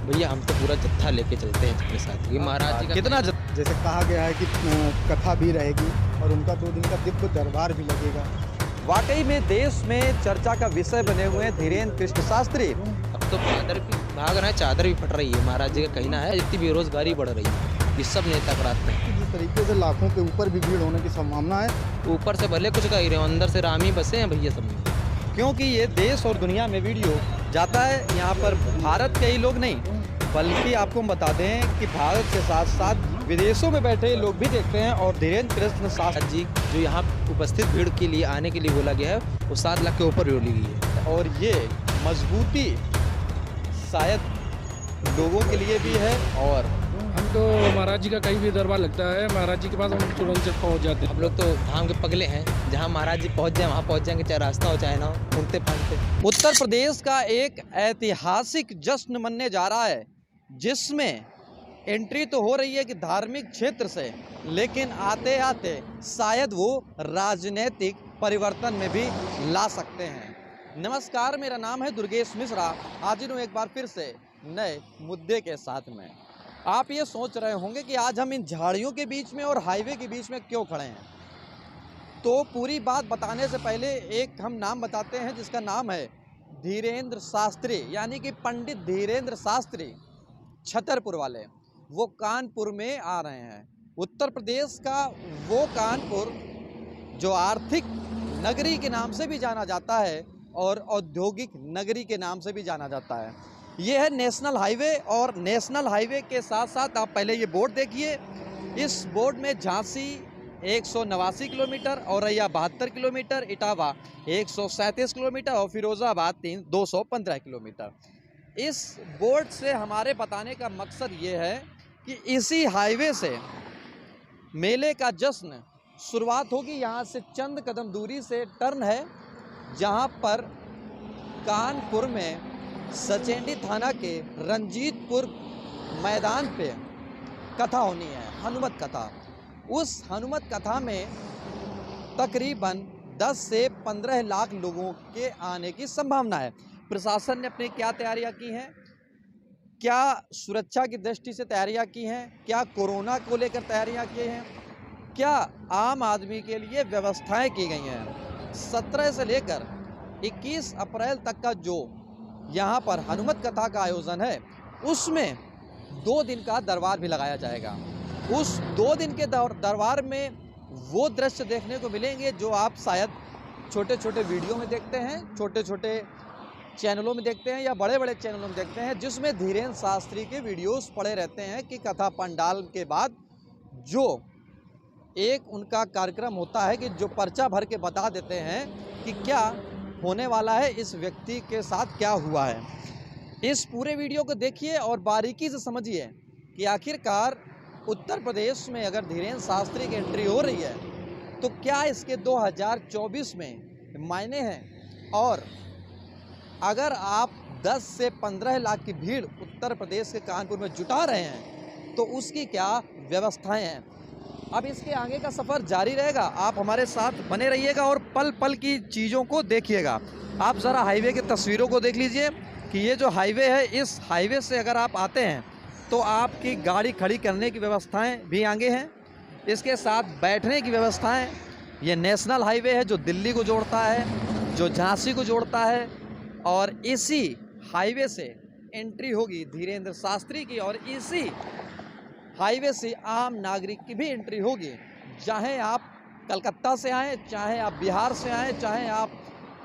भैया हम तो पूरा जत्था लेके चलते हैं अपने साथ। ये महाराज जी का कितना जैसे कहा गया है कि कथा भी रहेगी और उनका 2 दिन का दिव्य दरबार भी लगेगा। वाकई में देश में चर्चा का विषय बने हुए हैं धीरेन्द्र कृष्ण शास्त्री। अब तो चादर भी भाग रहा है, चादर भी फट रही है। महाराज जी का कहना है इतनी बेरोजगारी बढ़ रही है, ये सब नेता कराते हैं। जिस तरीके से लाखों के ऊपर भी भीड़ होने की संभावना है, ऊपर से भले कुछ कह रहे हो, अंदर से राम ही बसे हैं भैया सब में। क्योंकि ये देश और दुनिया में वीडियो जाता है, यहाँ पर भारत के ही लोग नहीं बल्कि आपको हम बता दें कि भारत के साथ साथ विदेशों में बैठे लोग भी देखते हैं। और धीरेन्द्र कृष्ण शास्त्री महाराज जी जो यहाँ उपस्थित भीड़ के लिए आने के लिए बोला गया है वो 7 लाख के ऊपर बोली गई है। और ये मजबूती शायद लोगों के लिए भी है। और हम तो महाराज जी का कहीं भी दरबार लगता है, महाराज जी के पास हम तुरंत से पहुंच जाते हैं। हम लोग तो धाम के पगले हैं, जहाँ महाराज जी पहुँच जाए वहाँ पहुँच जाएंगे, चाहे रास्ता हो चाहे ना हो, घूमते फांदते। उत्तर प्रदेश का एक ऐतिहासिक जश्न मनने जा रहा है जिसमें एंट्री तो हो रही है कि धार्मिक क्षेत्र से, लेकिन आते आते शायद वो राजनीतिक परिवर्तन में भी ला सकते हैं। नमस्कार, मेरा नाम है दुर्गेश मिश्रा। हाजिर हूँ एक बार फिर से नए मुद्दे के साथ में। आप ये सोच रहे होंगे कि आज हम इन झाड़ियों के बीच में और हाईवे के बीच में क्यों खड़े हैं, तो पूरी बात बताने से पहले एक हम नाम बताते हैं जिसका नाम है धीरेन्द्र शास्त्री, यानी कि पंडित धीरेन्द्र शास्त्री छतरपुर वाले। वो कानपुर में आ रहे हैं। उत्तर प्रदेश का वो कानपुर जो आर्थिक नगरी के नाम से भी जाना जाता है और औद्योगिक नगरी के नाम से भी जाना जाता है। ये है नेशनल हाईवे, और नेशनल हाईवे के साथ साथ आप पहले ये बोर्ड देखिए। इस बोर्ड में Jhansi 189 kilometre, Auraiya 72 kilometre, Etawah 137 kilometre और फिरोजाबाद 215 किलोमीटर। इस बोर्ड से हमारे बताने का मकसद ये है कि इसी हाईवे से मेले का जश्न शुरुआत होगी। यहाँ से चंद कदम दूरी से टर्न है, जहाँ पर कानपुर में सचेंडी थाना के रंजीतपुर मैदान पे कथा होनी है, हनुमत कथा। उस हनुमत कथा में तकरीबन 10 से 15 लाख लोगों के आने की संभावना है। प्रशासन ने अपनी क्या तैयारियां की हैं, क्या सुरक्षा की दृष्टि से तैयारियां की हैं, क्या कोरोना को लेकर तैयारियां की हैं, क्या आम आदमी के लिए व्यवस्थाएं की गई हैं। 17 से लेकर 21 अप्रैल तक का जो यहाँ पर हनुमत कथा का आयोजन है, उसमें 2 दिन का दरबार भी लगाया जाएगा। उस 2 दिन के दरबार में वो दृश्य देखने को मिलेंगे जो आप शायद छोटे छोटे वीडियो में देखते हैं, छोटे छोटे चैनलों में देखते हैं या बड़े बड़े चैनलों में देखते हैं, जिसमें धीरेन्द्र शास्त्री के वीडियोस पड़े रहते हैं कि कथा पंडाल के बाद जो एक उनका कार्यक्रम होता है कि जो पर्चा भर के बता देते हैं कि क्या होने वाला है, इस व्यक्ति के साथ क्या हुआ है। इस पूरे वीडियो को देखिए और बारीकी से समझिए कि आखिरकार उत्तर प्रदेश में अगर धीरेन्द्र शास्त्री की एंट्री हो रही है तो क्या इसके 2024 में मायने हैं। और अगर आप 10 से 15 लाख की भीड़ उत्तर प्रदेश के कानपुर में जुटा रहे हैं तो उसकी क्या व्यवस्थाएं हैं। अब इसके आगे का सफ़र जारी रहेगा, आप हमारे साथ बने रहिएगा और पल पल की चीज़ों को देखिएगा। आप ज़रा हाईवे की तस्वीरों को देख लीजिए कि ये जो हाईवे है, इस हाईवे से अगर आप आते हैं तो आपकी गाड़ी खड़ी करने की व्यवस्थाएं भी आगे हैं, इसके साथ बैठने की व्यवस्थाएं। ये नेशनल हाईवे है जो दिल्ली को जोड़ता है, जो झांसी को जोड़ता है, और इसी हाईवे से एंट्री होगी धीरेन्द्र शास्त्री की, और इसी हाईवे से आम नागरिक की भी एंट्री होगी। चाहे आप कलकत्ता से आएँ, चाहे आप बिहार से आएँ, चाहे आप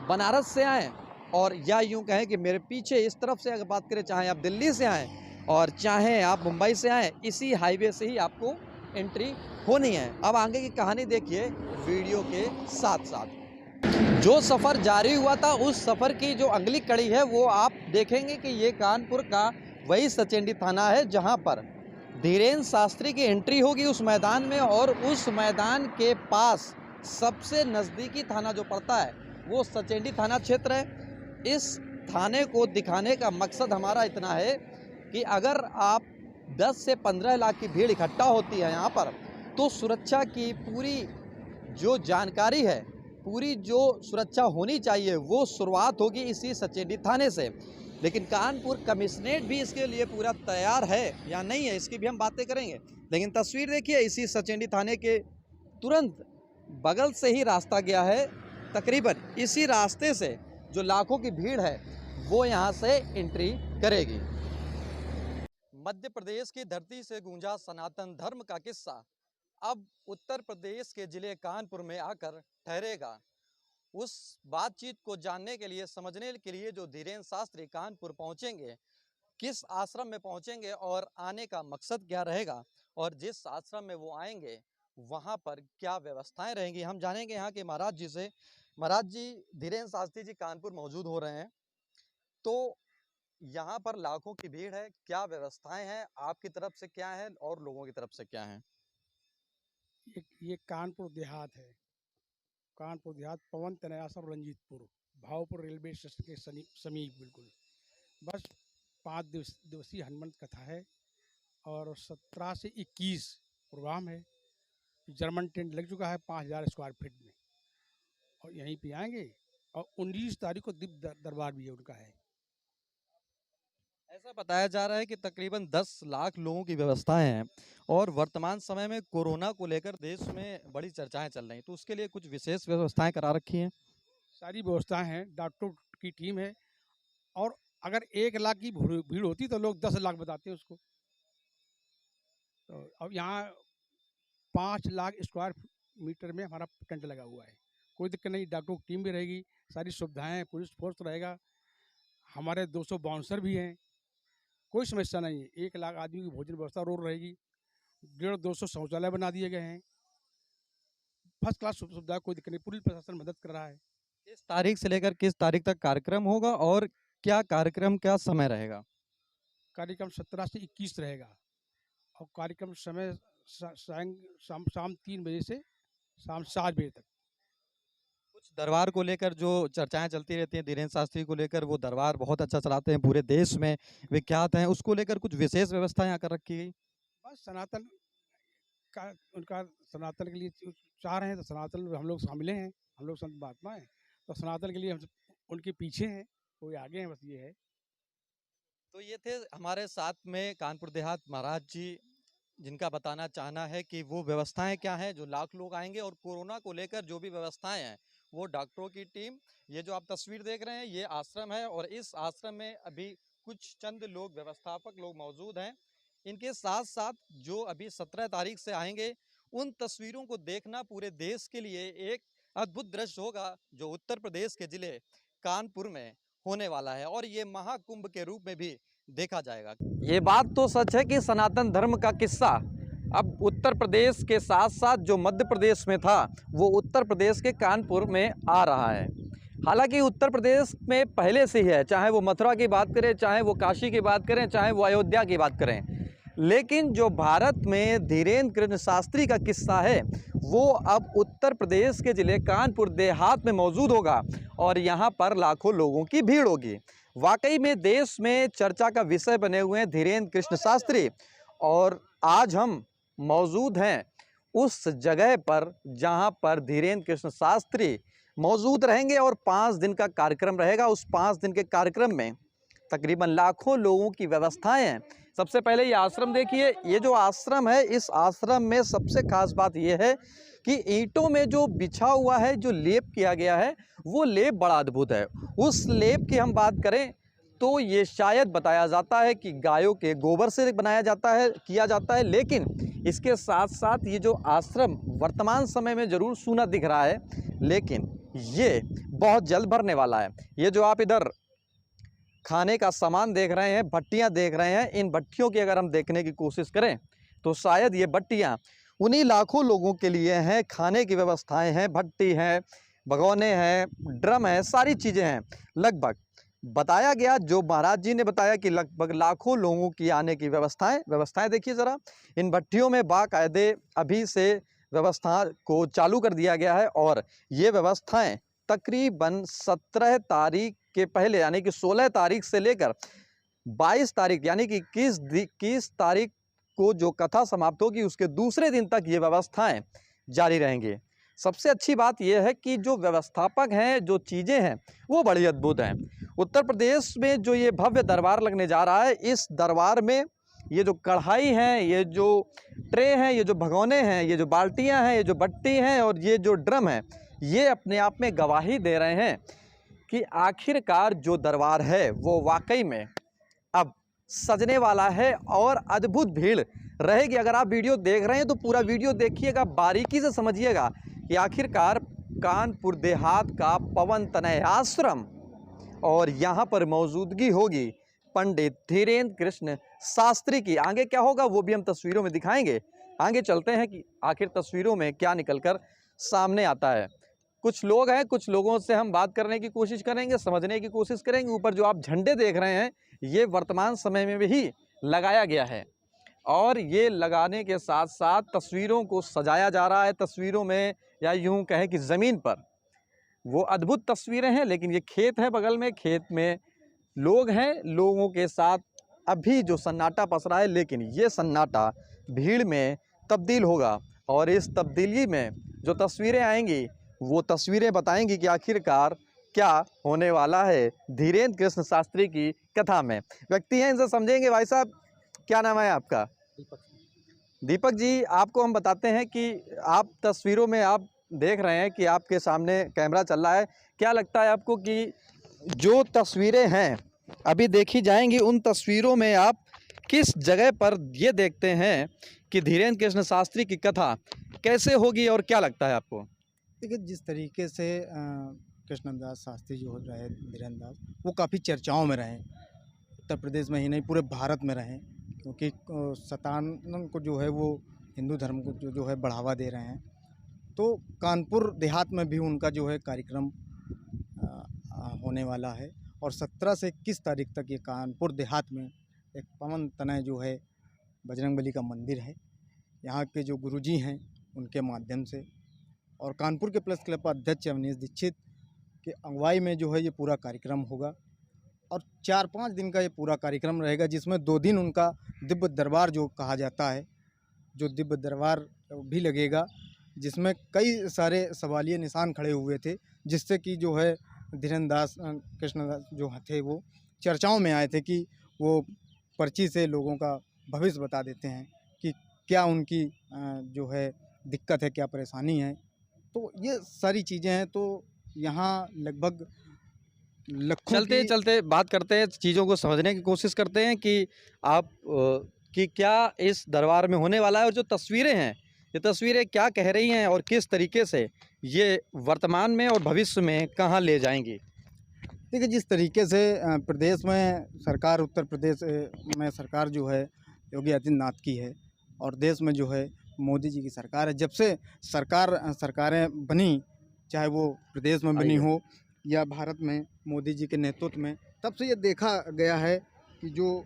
बनारस से आएँ, और या यूँ कहें कि मेरे पीछे इस तरफ से अगर बात करें, चाहे आप दिल्ली से आएँ और चाहे आप मुंबई से आएँ, इसी हाईवे से ही आपको एंट्री होनी है। अब आगे की कहानी देखिए वीडियो के साथ साथ। जो सफ़र जारी हुआ था उस सफ़र की जो अगली कड़ी है वो आप देखेंगे कि ये कानपुर का वही सचेंडी थाना है जहाँ पर धीरेन्द्र शास्त्री की एंट्री होगी उस मैदान में। और उस मैदान के पास सबसे नज़दीकी थाना जो पड़ता है वो सचेंडी थाना क्षेत्र है। इस थाने को दिखाने का मकसद हमारा इतना है कि अगर आप 10 से 15 लाख की भीड़ इकट्ठा होती है यहाँ पर, तो सुरक्षा की पूरी जो जानकारी है, पूरी जो सुरक्षा होनी चाहिए वो शुरुआत होगी इसी सचेंडी थाने से। लेकिन कानपुर कमिश्नरेट भी इसके लिए पूरा तैयार है या नहीं है, इसकी भी हम बातें करेंगे। लेकिन तस्वीर देखिए, इसी सचेंडी थाने के तुरंत बगल से ही रास्ता गया है। तकरीबन इसी रास्ते से जो लाखों की भीड़ है वो यहाँ से एंट्री करेगी। मध्य प्रदेश की धरती से गूंजा सनातन धर्म का किस्सा अब उत्तर प्रदेश के जिले कानपुर में आकर ठहरेगा। उस बातचीत को जानने के लिए, समझने के लिए जो धीरेन्द्र शास्त्री कानपुर पहुंचेंगे, किस आश्रम में पहुंचेंगे और आने का मकसद क्या रहेगा, और जिस आश्रम में वो आएंगे वहां पर क्या व्यवस्थाएं रहेंगी, हम जानेंगे यहाँ के महाराज जी से। महाराज जी, धीरेन्द्र शास्त्री जी कानपुर मौजूद हो रहे हैं, तो यहाँ पर लाखों की भीड़ है, क्या व्यवस्थाएं हैं, आपकी तरफ से क्या है और लोगों की तरफ से क्या है? ये कानपुर देहात है। कानपुर देहात, पवन तनयासर, रंजीतपुर, भावपुर रेलवे स्टेशन के समीप बिल्कुल। बस 5 दिवसीय हनुमंत कथा है और 17 से 21 प्रोग्राम है। जर्मन टेंट लग चुका है 5000 स्क्वायर फीट में, और यहीं पे आएंगे। और 19 तारीख को दिव्य दरबार भी है उनका है। ऐसा बताया जा रहा है कि तकरीबन 10 लाख लोगों की व्यवस्थाएं हैं, और वर्तमान समय में कोरोना को लेकर देश में बड़ी चर्चाएं चल रही हैं, तो उसके लिए कुछ विशेष व्यवस्थाएं करा रखी हैं। सारी व्यवस्थाएं हैं, डॉक्टर की टीम है। और अगर 1 लाख की भीड़ होती तो लोग 10 लाख बताते हैं उसको। तो अब यहाँ 5 लाख स्क्वायर मीटर में हमारा टेंट लगा हुआ है। कोई दिक्कत नहीं, डॉक्टर की टीम भी रहेगी, सारी सुविधाएं हैं, पुलिस फोर्स रहेगा, हमारे 200 बाउंसर भी हैं, कोई समस्या नहीं है। 1 लाख आदमी की भोजन व्यवस्था रोड रहेगी। 150-200 शौचालय बना दिए गए हैं, फर्स्ट क्लास सुविधा, कोई दिक्कत नहीं, पुलिस प्रशासन मदद कर रहा है। किस तारीख से लेकर किस तारीख तक कार्यक्रम होगा और क्या कार्यक्रम, क्या समय रहेगा? कार्यक्रम 17 से 21 रहेगा, और कार्यक्रम समय शाम 3 बजे से शाम 7 बजे तक। कुछ दरबार को लेकर जो चर्चाएं चलती रहती हैं, धीरेन्द्र शास्त्री को लेकर, वो दरबार बहुत अच्छा चलाते हैं, पूरे देश में विख्यात हैं, उसको लेकर कुछ विशेष व्यवस्था यहाँ कर रखी गई। बस सनातन का, उनका सनातन के लिए चाह रहे हैं, तो सनातन में हम लोग शामिल हैं, हम लोग संत महात्मा हैं, तो सनातन के लिए हम उनके पीछे हैं, कोई आगे हैं, बस ये है। तो ये थे हमारे साथ में कानपुर देहात महाराज जी, जिनका बताना चाहना है कि वो व्यवस्थाएं क्या हैं, जो लाख लोग आएंगे, और कोरोना को लेकर जो भी व्यवस्थाएं हैं, वो डॉक्टरों की टीम। ये जो आप तस्वीर देख रहे हैं, ये आश्रम है, और इस आश्रम में अभी कुछ चंद लोग, व्यवस्थापक लोग मौजूद हैं। इनके साथ साथ जो अभी 17 तारीख से आएंगे, उन तस्वीरों को देखना पूरे देश के लिए एक अद्भुत दृश्य होगा, जो उत्तर प्रदेश के जिले कानपुर में होने वाला है, और ये महाकुंभ के रूप में भी देखा जाएगा। ये बात तो सच है कि सनातन धर्म का किस्सा अब उत्तर प्रदेश के साथ साथ जो मध्य प्रदेश में था, वो उत्तर प्रदेश के कानपुर में आ रहा है। हालांकि उत्तर प्रदेश में पहले से ही है, चाहे वो मथुरा की बात करें, चाहे वो काशी की बात करें, चाहे वो अयोध्या की बात करें, लेकिन जो भारत में धीरेन्द्र कृष्ण शास्त्री का किस्सा है, वो अब उत्तर प्रदेश के ज़िले कानपुर देहात में मौजूद होगा, और यहाँ पर लाखों लोगों की भीड़ होगी। वाकई में देश में चर्चा का विषय बने हुए हैं धीरेन्द्र कृष्ण शास्त्री, और आज हम मौजूद हैं उस जगह पर जहां पर धीरेन्द्र कृष्ण शास्त्री मौजूद रहेंगे, और 5 दिन का कार्यक्रम रहेगा। उस 5 दिन के कार्यक्रम में तकरीबन लाखों लोगों की व्यवस्थाएं हैं। सबसे पहले ये आश्रम देखिए, ये जो आश्रम है, इस आश्रम में सबसे खास बात यह है कि ईंटों में जो बिछा हुआ है, जो लेप किया गया है, वो लेप बड़ा अद्भुत है। उस लेप की हम बात करें तो ये शायद बताया जाता है कि गायों के गोबर से बनाया जाता है, किया जाता है, लेकिन इसके साथ साथ ये जो आश्रम वर्तमान समय में ज़रूर सूना दिख रहा है, लेकिन ये बहुत जल्द भरने वाला है। ये जो आप इधर खाने का सामान देख रहे हैं, भट्टियाँ देख रहे हैं, इन भट्टियों की अगर हम देखने की कोशिश करें तो शायद ये भट्टियाँ उन्हीं लाखों लोगों के लिए हैं। खाने की व्यवस्थाएं हैं, भट्टी हैं, भगोने हैं, ड्रम है, सारी चीज़ें हैं। लगभग बताया गया, जो महाराज जी ने बताया कि लगभग लाखों लोगों की आने की व्यवस्थाएं देखिए ज़रा। इन भट्टियों में बाकायदे अभी से व्यवस्था को चालू कर दिया गया है, और ये व्यवस्थाएं तकरीबन 17 तारीख के पहले, यानी कि 16 तारीख से लेकर 22 तारीख, यानी कि 21 तारीख को जो कथा समाप्त होगी, उसके दूसरे दिन तक ये व्यवस्थाएं जारी रहेंगी। सबसे अच्छी बात यह है कि जो व्यवस्थापक हैं, जो चीज़ें हैं, वो बड़ी अद्भुत हैं। उत्तर प्रदेश में जो ये भव्य दरबार लगने जा रहा है, इस दरबार में ये जो कढ़ाई हैं, ये जो ट्रे हैं, ये जो भगोने हैं, ये जो बाल्टियां हैं, ये जो बट्टी हैं और ये जो ड्रम है, ये अपने आप में गवाही दे रहे हैं कि आखिरकार जो दरबार है वो वाकई में अब सजने वाला है और अद्भुत भीड़ रहेगी। अगर आप वीडियो देख रहे हैं तो पूरा वीडियो देखिएगा, बारीकी से समझिएगा कि आखिरकार कानपुर देहात का पवन तनय आश्रम और यहाँ पर मौजूदगी होगी पंडित धीरेन्द्र कृष्ण शास्त्री की। आगे क्या होगा वो भी हम तस्वीरों में दिखाएंगे। आगे चलते हैं कि आखिर तस्वीरों में क्या निकलकर सामने आता है। कुछ लोग हैं, कुछ लोगों से हम बात करने की कोशिश करेंगे, समझने की कोशिश करेंगे। ऊपर जो आप झंडे देख रहे हैं ये वर्तमान समय में भी लगाया गया है और ये लगाने के साथ साथ तस्वीरों को सजाया जा रहा है। तस्वीरों में या यूं कहें कि ज़मीन पर वो अद्भुत तस्वीरें हैं, लेकिन ये खेत है बगल में, खेत में लोग हैं, लोगों के साथ अभी जो सन्नाटा पसरा है, लेकिन ये सन्नाटा भीड़ में तब्दील होगा और इस तब्दीली में जो तस्वीरें आएंगी वो तस्वीरें बताएंगी कि आखिरकार क्या होने वाला है धीरेन्द्र कृष्ण शास्त्री की कथा में। व्यक्ति हैं, इनसे समझेंगे। भाई साहब, क्या नाम है आपका? दीपक जी, आपको हम बताते हैं कि आप तस्वीरों में आप देख रहे हैं कि आपके सामने कैमरा चल रहा है। क्या लगता है आपको कि जो तस्वीरें हैं अभी देखी जाएंगी, उन तस्वीरों में आप किस जगह पर ये देखते हैं कि धीरेन्द्र कृष्ण शास्त्री की कथा कैसे होगी और क्या लगता है आपको? देखिए, जिस तरीके से कृष्णदास शास्त्री जो रहे, धीरेन्द्र दास, वो काफ़ी चर्चाओं में रहे, उत्तर प्रदेश में ही नहीं पूरे भारत में रहे, क्योंकि सनातन को जो है वो हिंदू धर्म को जो है बढ़ावा दे रहे हैं। तो कानपुर देहात में भी उनका जो है कार्यक्रम होने वाला है और 17 से 21 तारीख तक ये कानपुर देहात में एक पवन तनय जो है बजरंगबली का मंदिर है। यहाँ के जो गुरुजी हैं उनके माध्यम से और कानपुर के प्रेस क्लब अध्यक्ष अवनीश दीक्षित के अगुवाई में जो है ये पूरा कार्यक्रम होगा और 4-5 दिन का ये पूरा कार्यक्रम रहेगा, जिसमें 2 दिन उनका दिव्य दरबार जो कहा जाता है, जो दिव्य दरबार भी लगेगा, जिसमें कई सारे सवालिया निशान खड़े हुए थे, जिससे कि जो है धीरेन्द्र दास कृष्णदास जो थे वो चर्चाओं में आए थे कि वो पर्ची से लोगों का भविष्य बता देते हैं कि क्या उनकी जो है दिक्कत है, क्या परेशानी है। तो ये सारी चीज़ें हैं। तो यहाँ लगभग लखों चलते चलते बात करते हैं, चीज़ों को समझने की कोशिश करते हैं कि आप कि क्या इस दरबार में होने वाला है और जो तस्वीरें हैं ये तस्वीरें क्या कह रही हैं और किस तरीके से ये वर्तमान में और भविष्य में कहाँ ले जाएंगी। देखिए, जिस तरीके से प्रदेश में सरकार, उत्तर प्रदेश में सरकार जो है योगी आदित्यनाथ की है और देश में जो है मोदी जी की सरकार है। जब से सरकारें बनी, चाहे वो प्रदेश में बनी हो या भारत में मोदी जी के नेतृत्व में, तब से ये देखा गया है कि जो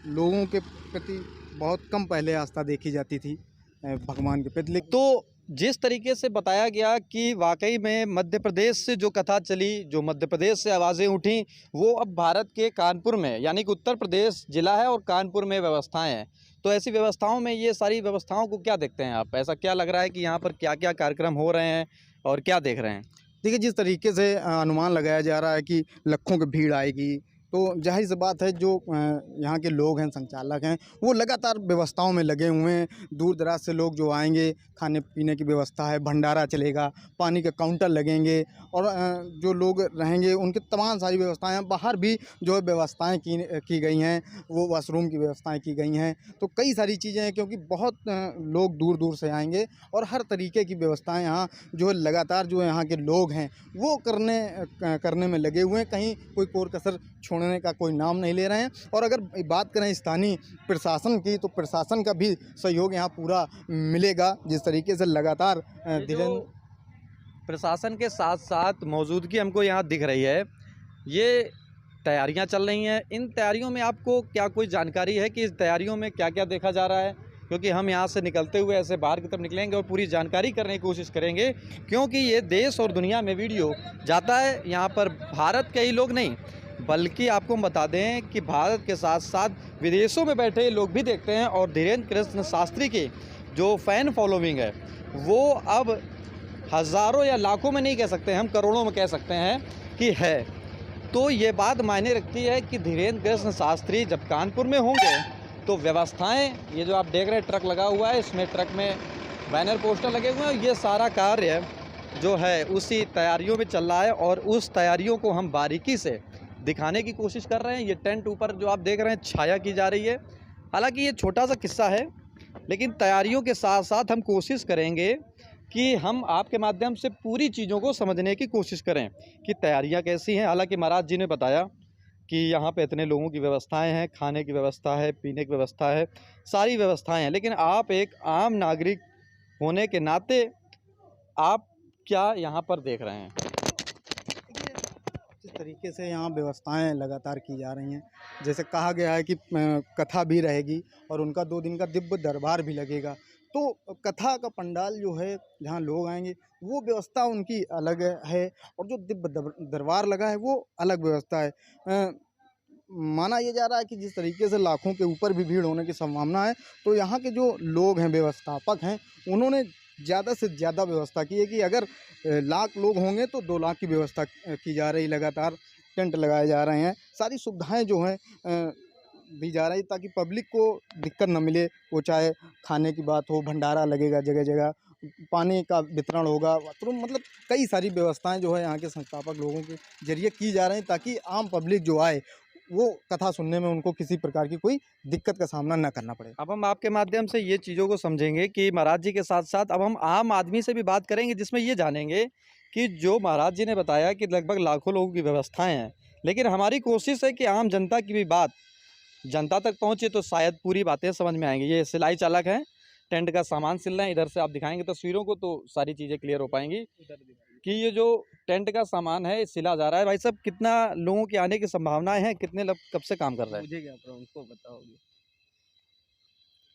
लोगों के प्रति बहुत कम पहले आस्था देखी जाती थी भगवान के प्रति। तो जिस तरीके से बताया गया कि वाकई में मध्य प्रदेश से जो कथा चली, जो मध्य प्रदेश से आवाज़ें उठी, वो अब भारत के कानपुर में, यानी कि उत्तर प्रदेश जिला है और कानपुर में व्यवस्थाएं हैं। तो ऐसी व्यवस्थाओं में ये सारी व्यवस्थाओं को क्या देखते हैं आप? ऐसा क्या लग रहा है कि यहाँ पर क्या क्या कार्यक्रम हो रहे हैं और क्या देख रहे हैं? देखिए, जिस तरीके से अनुमान लगाया जा रहा है कि लाखों की भीड़ आएगी, तो जाहिर सी बात है जो यहाँ के लोग हैं, संचालक हैं, वो लगातार व्यवस्थाओं में लगे हुए हैं। दूर दराज से लोग जो आएंगे, खाने पीने की व्यवस्था है, भंडारा चलेगा, पानी के काउंटर लगेंगे और जो लोग रहेंगे उनकी तमाम सारी व्यवस्थाएं हैं। बाहर भी जो है व्यवस्थाएं की गई हैं, वो वॉशरूम की व्यवस्थाएं की गई हैं। तो कई सारी चीज़ें हैं, क्योंकि बहुत लोग दूर दूर से आएंगे और हर तरीके की व्यवस्थाएँ यहाँ जो है लगातार जो यहाँ के लोग हैं वो करने में लगे हुए हैं। कहीं कोई कोर कसर छोड़ने का कोई नाम नहीं ले रहे हैं। और अगर बात करें स्थानीय प्रशासन की, तो प्रशासन का भी सहयोग यहाँ पूरा मिलेगा। जिस तरीके से लगातार प्रशासन के साथ साथ मौजूदगी हमको यहाँ दिख रही है, ये तैयारियाँ चल रही हैं। इन तैयारियों में आपको क्या कोई जानकारी है कि इस तैयारियों में क्या क्या देखा जा रहा है? क्योंकि हम यहाँ से निकलते हुए ऐसे बाहर की तरफ निकलेंगे और पूरी जानकारी करने की कोशिश करेंगे, क्योंकि ये देश और दुनिया में वीडियो जाता है। यहाँ पर भारत के ही लोग नहीं, बल्कि आपको हम बता दें कि भारत के साथ साथ विदेशों में बैठे लोग भी देखते हैं। और धीरेन्द्र कृष्ण शास्त्री की जो फ़ैन फॉलोइंग है वो अब हज़ारों या लाखों में नहीं कह सकते, हम करोड़ों में कह सकते हैं कि है। तो ये बात मायने रखती है कि धीरेन्द्र कृष्ण शास्त्री जब कानपुर में होंगे तो व्यवस्थाएं, ये जो आप देख रहे हैं ट्रक लगा हुआ है, इसमें ट्रक में बैनर पोस्टर लगे हुए हैं, ये सारा कार्य जो है उसी तैयारियों में चल रहा है और उस तैयारियों को हम बारीकी से दिखाने की कोशिश कर रहे हैं। ये टेंट ऊपर जो आप देख रहे हैं छाया की जा रही है। हालांकि ये छोटा सा किस्सा है, लेकिन तैयारियों के साथ साथ हम कोशिश करेंगे कि हम आपके माध्यम से पूरी चीज़ों को समझने की कोशिश करें कि तैयारियां कैसी हैं। हालांकि महाराज जी ने बताया कि यहाँ पे इतने लोगों की व्यवस्थाएं हैं, खाने की व्यवस्था है, पीने की व्यवस्था है, सारी व्यवस्थाएं हैं, लेकिन आप एक आम नागरिक होने के नाते आप क्या यहाँ पर देख रहे हैं? जिस तरीके से यहाँ व्यवस्थाएं लगातार की जा रही हैं, जैसे कहा गया है कि कथा भी रहेगी और उनका 2 दिन का दिव्य दरबार भी लगेगा, तो कथा का पंडाल जो है जहाँ लोग आएंगे वो व्यवस्था उनकी अलग है और जो दिव्य दरबार लगा है वो अलग व्यवस्था है। माना ये जा रहा है कि जिस तरीके से लाखों के ऊपर भी भीड़ होने की संभावना है, तो यहाँ के जो लोग हैं, व्यवस्थापक हैं, उन्होंने ज़्यादा से ज़्यादा व्यवस्था की है कि अगर लाख लोग होंगे तो 2 लाख की व्यवस्था की जा रही, लगातार टेंट लगाए जा रहे हैं, सारी सुविधाएं जो हैं दी जा रही ताकि पब्लिक को दिक्कत न मिले। वो चाहे खाने की बात हो, भंडारा लगेगा जगह जगह, पानी का वितरण होगा, बाथरूम, मतलब कई सारी व्यवस्थाएं जो है यहाँ के संस्थापक लोगों के जरिए की जा रही ताकि आम पब्लिक जो आए वो कथा सुनने में उनको किसी प्रकार की कोई दिक्कत का सामना न करना पड़े। अब हम आपके माध्यम से ये चीज़ों को समझेंगे कि महाराज जी के साथ साथ अब हम आम आदमी से भी बात करेंगे, जिसमें ये जानेंगे कि जो महाराज जी ने बताया कि लगभग लाखों लोगों की व्यवस्थाएं हैं, लेकिन हमारी कोशिश है कि आम जनता की भी बात जनता तक पहुँचे तो शायद पूरी बातें समझ में आएंगी। ये सिलाई चालक हैं, टेंट का सामान सिल रहे हैं, इधर से आप दिखाएंगे तस्वीरों को तो सारी चीज़ें क्लियर हो पाएंगी कि ये जो टेंट का सामान है सिला जा रहा है। भाई साहब, कितना लोगों के आने की संभावनाएं हैं, कितने लोग कब से काम कर रहे हैं? मुझे क्या पता, उनको पता होगी,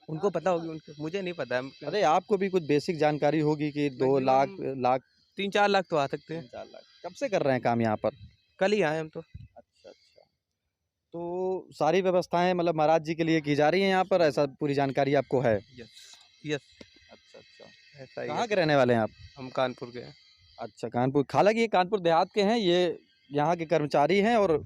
उनको पता होगी, उनको, मुझे नहीं पता है। अरे आपको भी कुछ बेसिक जानकारी होगी कि 2 लाख 3-4 लाख तो आ सकते हैं। 4 लाख कब से कर रहे हैं काम यहाँ पर? कल ही आए हम तो। अच्छा, तो सारी व्यवस्थाएं मतलब महाराज जी के लिए की जा रही हैं यहाँ पर, ऐसा पूरी जानकारी आपको है? यस। अच्छा, ऐसा ही कहाँ है। के रहने वाले हैं आप? हम कानपुर के हैं। अच्छा, कानपुर। हालांकि ये कानपुर देहात के हैं, ये यहाँ के कर्मचारी हैं और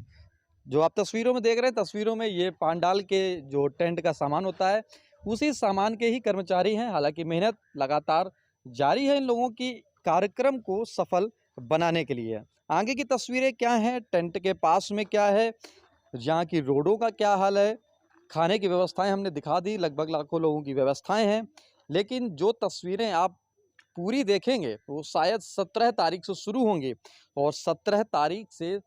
जो आप तस्वीरों में देख रहे हैं, तस्वीरों में ये पांडाल के जो टेंट का सामान होता है उसी सामान के ही कर्मचारी हैं। हालांकि मेहनत लगातार जारी है इन लोगों की कार्यक्रम को सफल बनाने के लिए। आगे की तस्वीरें क्या हैं, टेंट के पास में क्या है, यहाँ की रोडों का क्या हाल है, खाने की व्यवस्थाएं हमने दिखा दी, लगभग लाखों लोगों की व्यवस्थाएं हैं, लेकिन जो तस्वीरें आप पूरी देखेंगे वो शायद 17 तारीख से शुरू होंगी और 17 तारीख से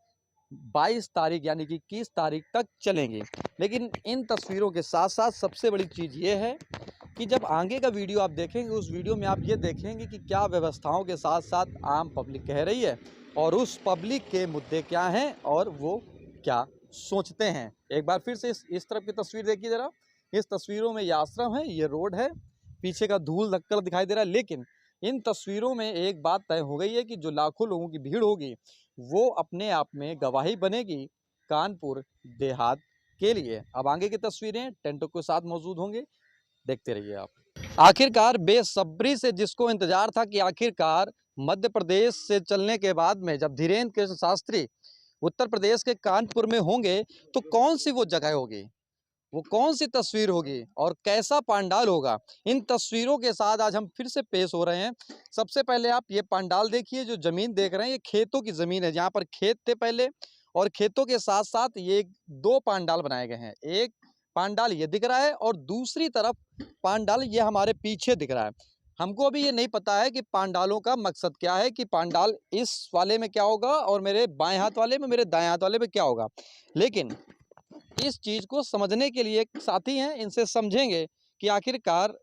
22 तारीख यानी कि 21 तारीख तक चलेंगी। लेकिन इन तस्वीरों के साथ साथ सबसे बड़ी चीज़ ये है कि जब आगे का वीडियो आप देखेंगे, उस वीडियो में आप ये देखेंगे कि क्या व्यवस्थाओं के साथ साथ आम पब्लिक कह रही है और उस पब्लिक के मुद्दे क्या हैं और वो क्या सोचते हैं। एक बार फिर से इस तरफ की तस्वीर देखिए ज़रा। इस तस्वीरों में ये आश्रम है, ये रोड है, पीछे का धूल धक्कर दिखाई दे रहा है, लेकिन इन तस्वीरों में एक बात तय हो गई है कि जो लाखों लोगों की भीड़ होगी वो अपने आप में गवाही बनेगी कानपुर देहात के लिए। अब आगे की तस्वीरें टेंटों के साथ मौजूद होंगे, देखते रहिए आप। आखिरकार बेसब्री से जिसको इंतजार था कि आखिरकार मध्य प्रदेश से चलने के बाद में जब धीरेन्द्र कृष्ण शास्त्री उत्तर प्रदेश के कानपुर में होंगे तो कौन सी वो जगह होगी, वो कौन सी तस्वीर होगी और कैसा पंडाल होगा, इन तस्वीरों के साथ आज हम फिर से पेश हो रहे हैं। सबसे पहले आप ये पंडाल देखिए, जो ज़मीन देख रहे हैं ये खेतों की ज़मीन है, जहाँ पर खेत थे पहले और खेतों के साथ साथ ये 2 पंडाल बनाए गए हैं। एक पंडाल ये दिख रहा है और दूसरी तरफ पंडाल ये हमारे पीछे दिख रहा है। हमको अभी ये नहीं पता है कि पंडालों का मकसद क्या है, कि पंडाल इस वाले में क्या होगा और मेरे बाएं हाथ वाले में, मेरे दाएं हाथ वाले में क्या होगा, लेकिन इस चीज़ को समझने के लिए एक साथी हैं, इनसे समझेंगे कि आखिरकार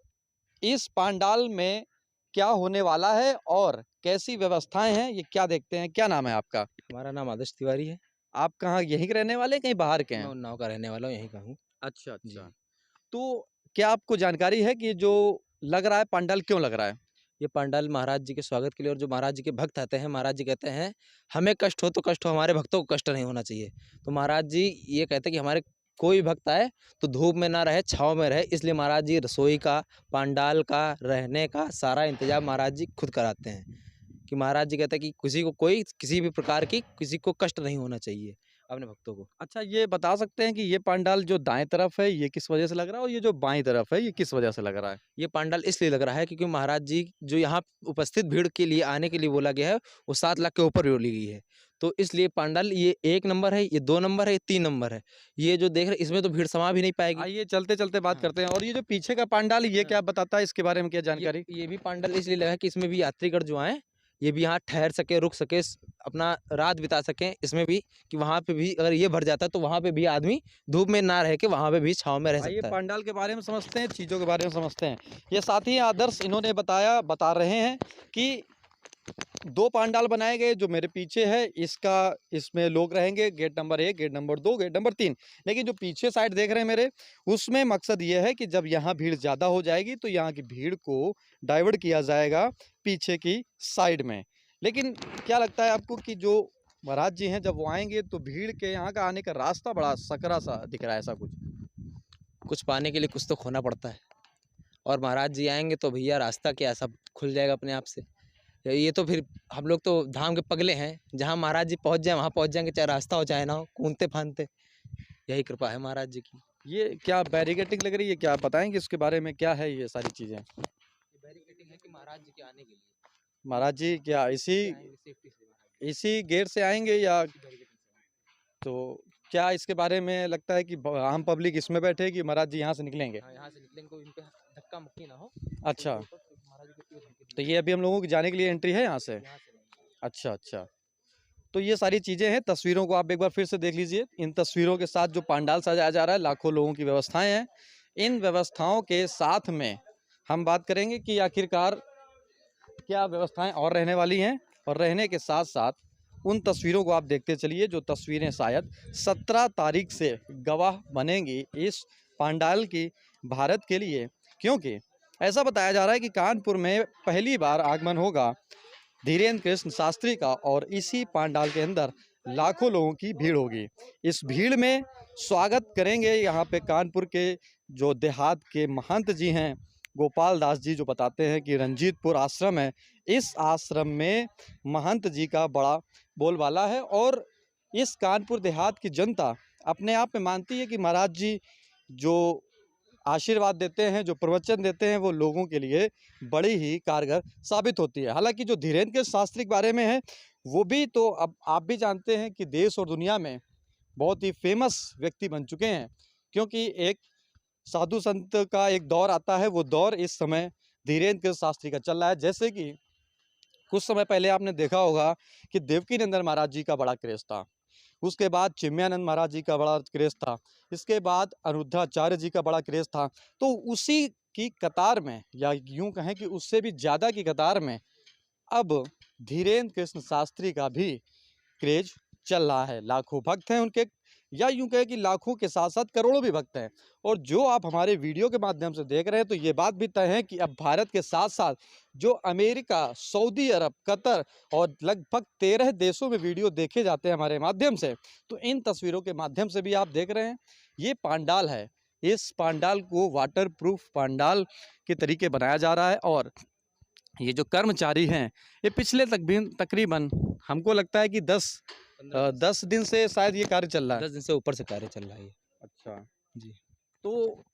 इस पंडाल में क्या होने वाला है और कैसी व्यवस्थाएं हैं। ये क्या देखते हैं, क्या नाम है आपका? हमारा नाम आदर्श तिवारी है। आप कहाँ यहीं के रहने वाले हैं, कहीं बाहर के मैं हैं? उन्नाव का रहने वाला हूँ, यहीं का हूँ। अच्छा जी। तो क्या आपको जानकारी है कि जो लग रहा है पंडाल क्यों लग रहा है? ये पंडाल महाराज जी के स्वागत के लिए, और जो महाराज जी के भक्त आते हैं, महाराज जी कहते हैं हमें कष्ट हो तो कष्ट हो, हमारे भक्तों को कष्ट नहीं होना चाहिए। तो महाराज जी ये कहते हैं कि हमारे कोई भक्त आए तो धूप में ना रहे, छाँव में रहे, इसलिए महाराज जी रसोई का, पंडाल का, रहने का सारा इंतजाम महाराज जी खुद कराते हैं। कि महाराज जी कहते हैं कि किसी को कोई किसी भी प्रकार की किसी को कष्ट नहीं होना चाहिए। अपने भक्तों को। अच्छा, ये बता सकते हैं कि ये पंडाल जो दाएँ तरफ है, ये किस वजह से लग रहा है और ये जो बाईं तरफ है, ये किस वजह से लग रहा है? ये पंडाल इसलिए लग रहा है क्योंकि महाराज जी जो यहाँ उपस्थित भीड़ के लिए आने के लिए बोला गया है, वो 7 लाख के ऊपर बोली गई है। तो इसलिए पंडाल ये 1 नंबर है, ये 2 नंबर है, ये 3 नंबर है। ये जो देख रहे हैं इसमें तो भीड़ समा भी नहीं पाएगी। आइए चलते-चलते बात हाँ। करते हैं। और ये जो पीछे का पंडाल, ये हाँ। क्या बताता है, इसके बारे में क्या ये जानकारी? ये भी पंडाल इसलिए लगा है कि इसमें भी यात्रीगण जो आएँ, ये भी यहाँ ठहर सके, रुक सके, अपना रात बिता सकें इसमें भी, कि वहाँ पे भी अगर ये भर जाता है तो वहाँ पे भी आदमी धूप में ना रह के वहाँ पे भी छाँव में रह आइए सकता है। पंडाल के बारे में समझते हैं, चीज़ों के बारे में समझते हैं। ये साथी आदर्श इन्होंने बता रहे हैं कि 2 पंडाल बनाए गए, जो मेरे पीछे है इसमें लोग रहेंगे, gate number 1, gate number 2, gate number 3। लेकिन जो पीछे साइड देख रहे हैं मेरे, उसमें मकसद ये है कि जब यहाँ भीड़ ज़्यादा हो जाएगी तो यहाँ की भीड़ को डाइवर्ट किया जाएगा पीछे की साइड में। लेकिन क्या लगता है आपको कि जो महाराज जी हैं जब वो आएँगे तो भीड़ के यहाँ का आने का रास्ता बड़ा सकरा सा दिख रहा है, ऐसा कुछ? कुछ पाने के लिए कुछ तो खोना पड़ता है, और महाराज जी आएँगे तो भैया रास्ता क्या है, सब खुल जाएगा अपने आप से। ये तो फिर हम लोग तो धाम के पगले हैं, जहाँ महाराज जी पहुँच जाएँ वहाँ पहुँच जाएँगे, चाहे रास्ता हो चाहे ना हो, कूदते-फांदते। यही कृपा है महाराज जी की। ये क्या बैरिकेडिंग लग रही है, क्या आप बताएँगे इसके बारे में, क्या है ये सारी चीज़ें? बैरिकेडिंग है कि महाराज जी के आने के लिए महाराज जी क्या इसी आएँगे सेफ्टी से महाराज इसी गेट से आएँगे या जी बैरिकेडिंग से। तो क्या इसके बारे में लगता है कि आम पब्लिक इसमें बैठेगी, महाराज जी यहाँ से निकलेंगे? हाँ, यहाँ से निकलेंगे कोई इन पे धक्का-मुक्की ना हो। अच्छा, महाराज जी को तीर धमकी तो दी ये अभी हम लोगों की जाने के लिए एंट्री है यहाँ से? यहाँ से नहीं। अच्छा, अच्छा। तो ये सारी चीज़ें हैं, तस्वीरों को आप एक बार फिर से देख लीजिए। इन तस्वीरों के साथ जो पंडाल सजाया जा रहा है, लाखों लोगों की व्यवस्थाएँ हैं। इन व्यवस्थाओं के साथ में हम बात करेंगे कि आखिरकार क्या व्यवस्थाएँ और रहने वाली हैं, और रहने के साथ-साथ उन तस्वीरों को आप देखते चलिए, जो तस्वीरें शायद 17 तारीख से गवाह बनेंगी इस पंडाल की भारत के लिए। क्योंकि ऐसा बताया जा रहा है कि कानपुर में पहली बार आगमन होगा धीरेन्द्र कृष्ण शास्त्री का, और इसी पंडाल के अंदर लाखों लोगों की भीड़ होगी। इस भीड़ में स्वागत करेंगे यहाँ पे कानपुर के जो देहात के महंत जी हैं, गोपाल दास जी, जो बताते हैं कि रंजीतपुर आश्रम है, इस आश्रम में महंत जी का बड़ा बोलबाला है। और इस कानपुर देहात की जनता अपने आप में मानती है कि महाराज जी जो आशीर्वाद देते हैं, जो प्रवचन देते हैं, वो लोगों के लिए बड़ी ही कारगर साबित होती है। हालांकि जो धीरेन्द्र कृष्ण शास्त्री के बारे में है, वो भी तो अब आप भी जानते हैं कि देश और दुनिया में बहुत ही फेमस व्यक्ति बन चुके हैं। क्योंकि एक साधु संत का एक दौर आता है, वो दौर इस समय धीरेन्द्र कृष्ण शास्त्री का चल रहा है। जैसे कि कुछ समय पहले आपने देखा होगा कि देवकीनंदन महाराज जी का बड़ा क्रेज़ था, उसके बाद चिन्मयानंद महाराज जी का बड़ा क्रेज़ था, इसके बाद अनिरुद्धाचार्य जी का बड़ा क्रेज़ था। तो उसी की कतार में, या यूँ कहें कि उससे भी ज़्यादा की कतार में, अब धीरेन्द्र कृष्ण शास्त्री का भी क्रेज चल रहा है। लाखों भक्त हैं उनके, या यूँ कहें कि लाखों के साथ साथ करोड़ों भी भक्त हैं। और जो आप हमारे वीडियो के माध्यम से देख रहे हैं, तो ये बात भी तय है कि अब भारत के साथ साथ जो अमेरिका, सऊदी अरब, कतर और लगभग 13 देशों में वीडियो देखे जाते हैं हमारे माध्यम से। तो इन तस्वीरों के माध्यम से भी आप देख रहे हैं, ये पंडाल है। इस पंडाल को वाटर प्रूफ पंडाल के तरीके बनाया जा रहा है। और ये जो कर्मचारी हैं, ये पिछले तकरीबन हमको लगता है कि 10 दिन से शायद ये कार्य चल रहा है। 10 दिन से ऊपर से कार्य चल रहा है ये। अच्छा जी। तो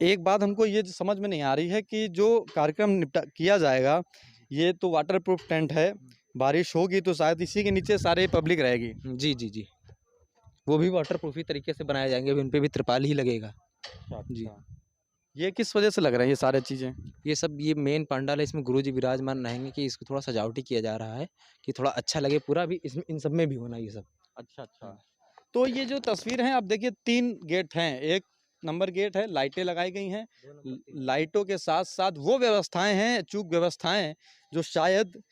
एक बात हमको ये समझ में नहीं आ रही है कि जो कार्यक्रम किया जाएगा, ये तो वाटरप्रूफ टेंट है, बारिश होगी तो शायद इसी के नीचे सारे पब्लिक रहेगी। जी, जी, जी। वो भी वाटरप्रूफ ही तरीके से बनाए जाएँगे, अभी उन पे भी त्रिपाल ही लगेगा। जी। ये किस वजह से लग रहा है ये सारी चीज़ें? ये मेन पंडाल है, इसमें गुरुजी विराजमान रहेंगे कि इसको थोड़ा सजावटी किया जा रहा है कि थोड़ा अच्छा लगे पूरा, भी इसमें इन सब में भी होना ये सब। अच्छा, अच्छा। तो ये जो तस्वीर है, आप देखिए 3 गेट हैं, 1 नंबर गेट है, लाइटें लगाई गई हैं। लाइटों के साथ-साथ वो व्यवस्थाएँ हैं, चूक व्यवस्थाएँ, जो शायद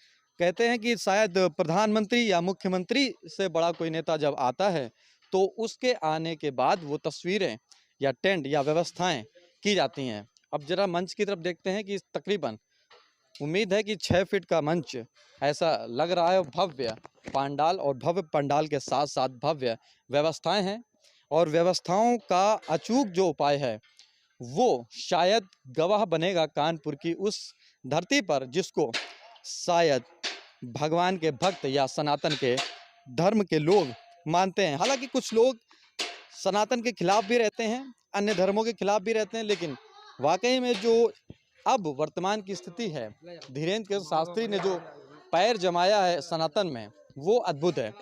कहते हैं कि शायद प्रधानमंत्री या मुख्यमंत्री से बड़ा कोई नेता जब आता है, तो उसके आने के बाद वो तस्वीरें या टेंट या व्यवस्थाएँ की जाती हैं। अब ज़रा मंच की तरफ देखते हैं कि तकरीबन उम्मीद है कि 6 फीट का मंच ऐसा लग रहा है, भव्य पंडाल, और भव्य पंडाल के साथ-साथ भव्य व्यवस्थाएँ हैं। और व्यवस्थाओं का अचूक जो उपाय है, वो शायद गवाह बनेगा कानपुर की उस धरती पर, जिसको शायद भगवान के भक्त या सनातन के धर्म के लोग मानते हैं। हालांकि कुछ लोग सनातन के खिलाफ भी रहते हैं, अन्य धर्मों के खिलाफ भी रहते हैं, लेकिन वाकई में जो अब वर्तमान की स्थिति है, धीरेन्द्र केशव शास्त्री ने जो पैर जमाया है सनातन में, वो अद्भुत है।